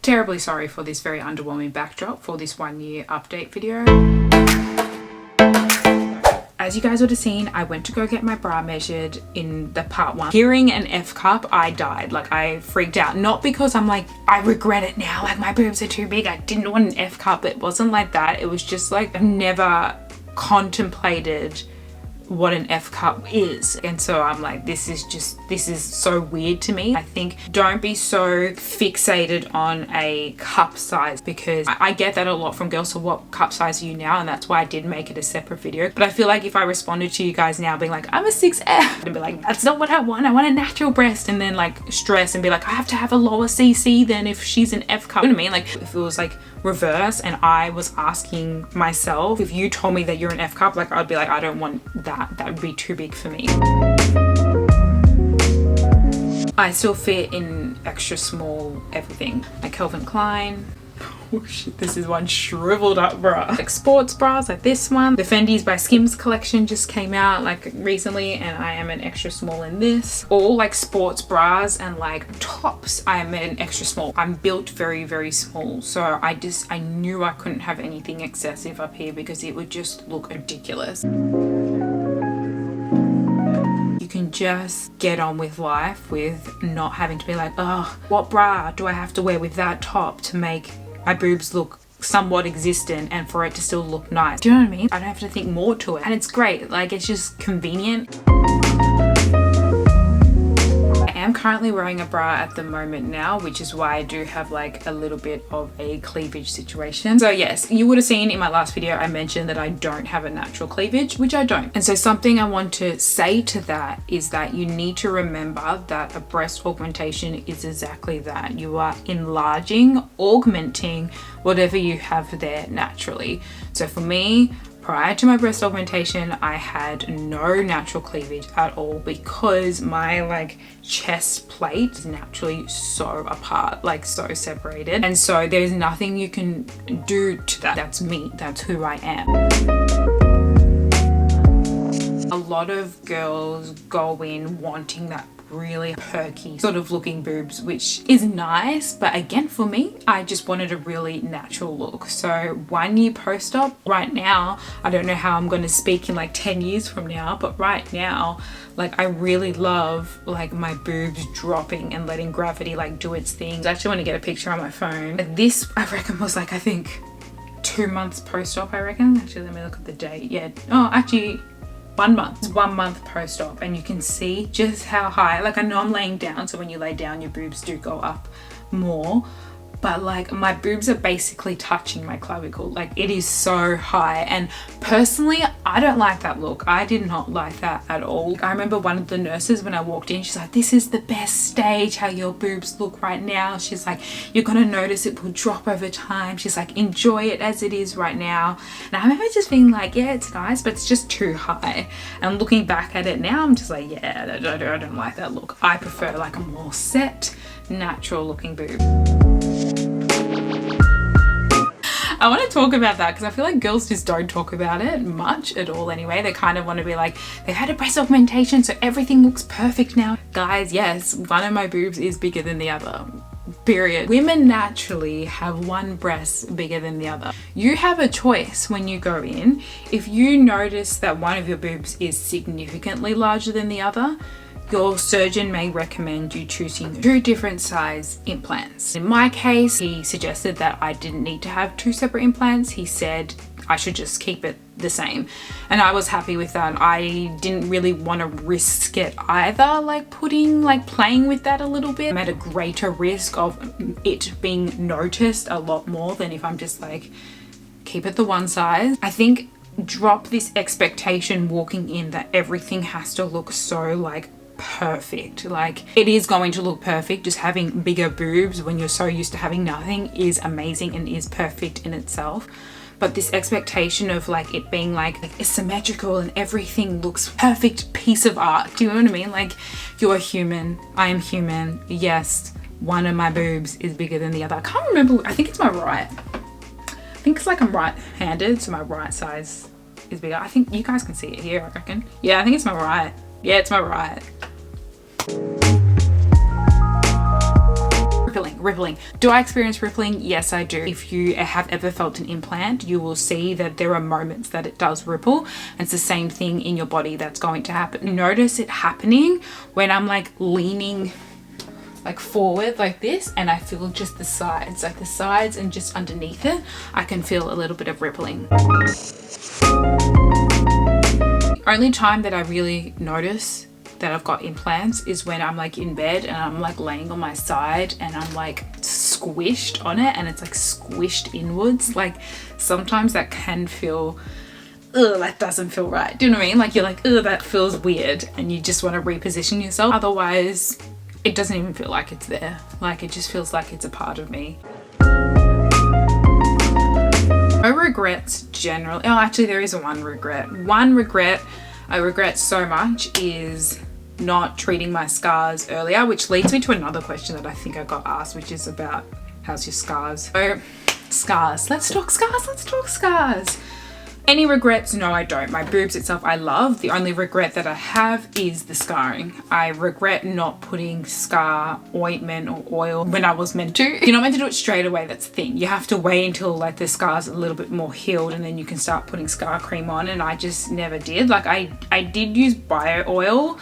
Terribly sorry for this very underwhelming backdrop for this 1 year update video. As you guys would have seen, I went to go get my bra measured in the part 1. Hearing an F cup, I died. Like, I freaked out. Not because I'm like, I regret it now, like my boobs are too big, I didn't want an F cup. It wasn't like that. It was just like, I've never contemplated what an F cup is, and so I'm like, this is so weird to me. I think don't be so fixated on a cup size, because I get that a lot from girls. So what cup size are you now? And that's why I did make it a separate video. But I feel like if I responded to you guys now being like, I'm a 6F, and be like, that's not what I want a natural breast, and then like stress and be like, I have to have a lower CC than if she's an F cup. You know what I mean? Like, if it was like reverse and I was asking myself, if you told me that you're an F cup, like I'd be like, I don't want that would be too big for me. I still fit in extra small everything. Like Calvin Klein. Oh shit, this is one shriveled up bra. Like sports bras like this one. The Fendi's by Skims collection just came out like recently, and I am an extra small in this. All like sports bras and like tops, I am an extra small. I'm built very, very small. So I knew I couldn't have anything excessive up here because it would just look ridiculous. You can just get on with life with not having to be like, oh, what bra do I have to wear with that top to make my boobs look somewhat existent and for it to still look nice. Do you know what I mean? I don't have to think more to it, and it's great. Like, it's just convenient. I am currently wearing a bra at the moment now, which is why I do have like a little bit of a cleavage situation. So yes, you would have seen in my last video I mentioned that I don't have a natural cleavage, which I don't. And so something I want to say to that is that you need to remember that a breast augmentation is exactly that. You are enlarging, augmenting whatever you have there naturally. So for me, prior to my breast augmentation, I had no natural cleavage at all because my like chest plate is naturally so apart, like so separated. And so there's nothing you can do to that. That's me, that's who I am. A lot of girls go in wanting that really perky sort of looking boobs, which is nice, but again, for me, I just wanted a really natural look. So 1 year post-op, right now, I don't know how I'm going to speak in like 10 years from now, but right now, like I really love like my boobs dropping and letting gravity like do its thing. I actually want to get a picture on my phone. This I reckon was like, I think 2 months post-op, I reckon. Actually, let me look at the date. Yeah, oh actually 1 month. It's 1 month post-op, and you can see just how high, like I know I'm laying down, so when you lay down your boobs do go up more, but like my boobs are basically touching my clavicle. Like it is so high, and personally I don't like that look. I did not like that at all. I remember one of the nurses when I walked in, she's like, this is the best stage how your boobs look right now. She's like, you're gonna notice it will drop over time. She's like, enjoy it as it is right now. And I remember just being like, yeah, it's nice, but it's just too high. And looking back at it now, I'm just like, yeah, I don't like that look. I prefer like a more set, natural looking boob. I want to talk about that because I feel like girls just don't talk about it much at all anyway. They kind of want to be like, they've had a breast augmentation so everything looks perfect now. Guys, yes, one of my boobs is bigger than the other. Period. Women naturally have one breast bigger than the other. You have a choice when you go in. If you notice that one of your boobs is significantly larger than the other, your surgeon may recommend you choosing 2 different size implants. In my case, he suggested that I didn't need to have 2 separate implants. He said I should just keep it the same, and I was happy with that. I didn't really want to risk it either, like playing with that a little bit. I'm at a greater risk of it being noticed a lot more than if I'm just like, keep it the one size. I think drop this expectation walking in that everything has to look so like perfect. Like it is going to look perfect. Just having bigger boobs when you're so used to having nothing is amazing and is perfect in itself. But this expectation of like it being like it's symmetrical and everything looks perfect piece of art. Do you know what I mean? Like, you're human. I am human. Yes, one of my boobs is bigger than the other. I can't remember. I think it's my right. I think it's like I'm right-handed, so my right size is bigger. I think you guys can see it here, I reckon. Yeah, I think it's my right. Yeah, it's my right. Rippling. rippling. Do I experience rippling? Yes, I do. If you have ever felt an implant, you will see that there are moments that it does ripple, and it's the same thing in your body that's going to happen. Notice it happening when I'm like leaning like forward like this, and I feel just the sides, like the sides and just underneath it, I can feel a little bit of rippling. The only time that I really notice that I've got implants is when I'm like in bed and I'm like laying on my side and I'm like squished on it, and it's like squished inwards. Like sometimes that can feel, ugh, that doesn't feel right. Do you know what I mean? Like you're like, ugh, that feels weird, and you just want to reposition yourself. Otherwise, it doesn't even feel like it's there. Like it just feels like it's a part of me. No regrets generally. Oh, actually there is one regret. One regret I regret so much is not treating my scars earlier, which leads me to another question that I think I got asked, which is about how's your scars. So scars, let's talk scars. Any regrets? No, I don't. My boobs itself I love. The only regret that I have is the scarring. I regret not putting scar ointment or oil when I was meant to. You're not meant to do it straight away, that's the thing. You have to wait until like the scar's a little bit more healed, and then you can start putting scar cream on, and I just never did. Like I did use bio oil,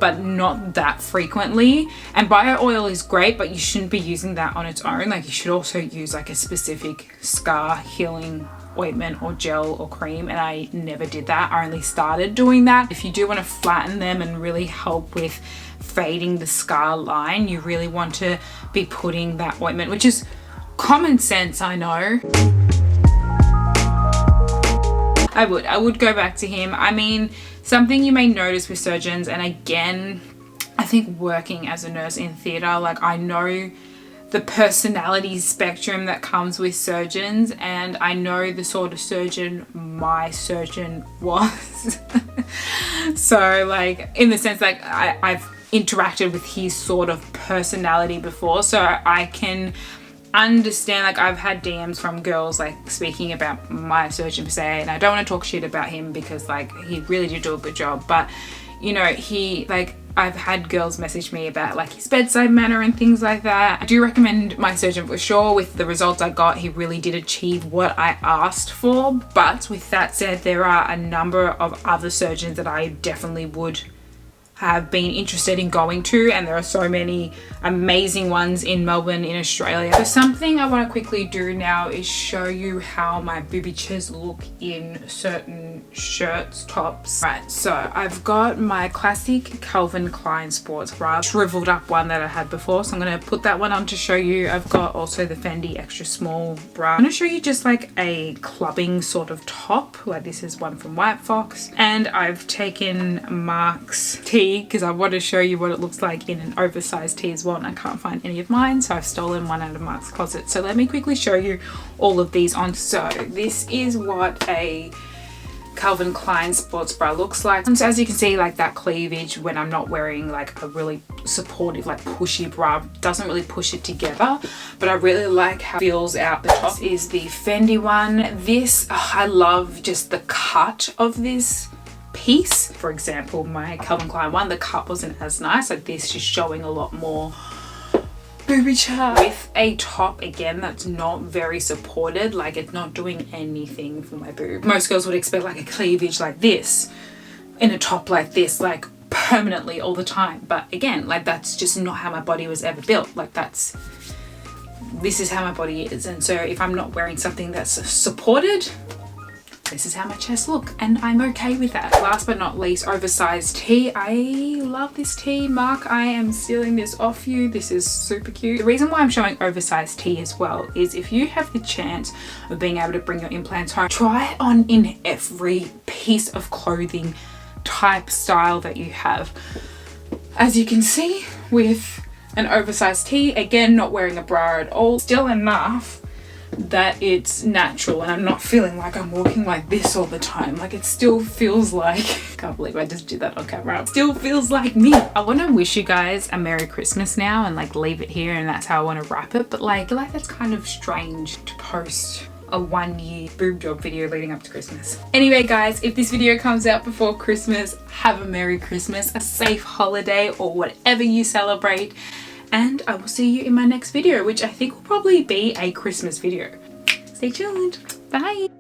but not that frequently. And bio oil is great, but you shouldn't be using that on its own. Like you should also use like a specific scar healing ointment or gel or cream, and I never did that. I only started doing that. If you do want to flatten them and really help with fading the scar line, you really want to be putting that ointment, which is common sense, I know. I would go back to him. I mean, something you may notice with surgeons, and again, I think working as a nurse in theatre, like I know the personality spectrum that comes with surgeons, and I know the sort of surgeon my surgeon was. So like in the sense like I've interacted with his sort of personality before, so I can understand. Like I've had DMs from girls like speaking about my surgeon per se, and I don't want to talk shit about him because like he really did do a good job, but you know, he like I've had girls message me about like his bedside manner and things like that. I do recommend my surgeon for sure. With the results I got, he really did achieve what I asked for. But with that said, there are a number of other surgeons that I definitely would have been interested in going to, and there are so many amazing ones in Melbourne in Australia. So something I want to quickly do now is show you how my boobies look in certain shirts, tops. Right, so I've got my classic Calvin Klein sports bra, shriveled up one that I had before, so I'm going to put that one on to show you. I've got also the Fendi extra small bra. I'm going to show you just like a clubbing sort of top, like this is one from White Fox, and I've taken Mark's tee because I want to show you what it looks like in an oversized tee as well, and I can't find any of mine, so I've stolen one out of Mark's closet. So let me quickly show you all of these on. So this is what a Calvin Klein sports bra looks like. So as you can see, like that cleavage when I'm not wearing like a really supportive like pushy bra doesn't really push it together, but I really like how it feels out the top. This is the Fendi one. This I love just the cut of this piece. For example, my Calvin Klein one, the cut wasn't as nice. Like this just showing a lot more boobage with a top again that's not very supported. Like it's not doing anything for my boob. Most girls would expect like a cleavage like this in a top like this, like permanently all the time, but again, like that's just not how my body was ever built. Like this is how my body is, and so if I'm not wearing something that's supported, this is how my chest look, and I'm okay with that. Last but not least, oversized tee. I love this tee. Mark, I am stealing this off you. This is super cute. The reason why I'm showing oversized tee as well is if you have the chance of being able to bring your implants home, try it on in every piece of clothing type style that you have. As you can see with an oversized tee, again, not wearing a bra at all, still enough that it's natural and I'm not feeling like I'm walking like this all the time. Like it still feels like, can't believe I just did that on camera, it still feels like me. I want to wish you guys a Merry Christmas now and like leave it here, and that's how I want to wrap it, but like I feel like that's kind of strange to post a 1 year boob job video leading up to Christmas. Anyway guys, if this video comes out before Christmas, have a Merry Christmas, a safe holiday or whatever you celebrate, and I will see you in my next video, which I think will probably be a Christmas video. Stay tuned. Bye.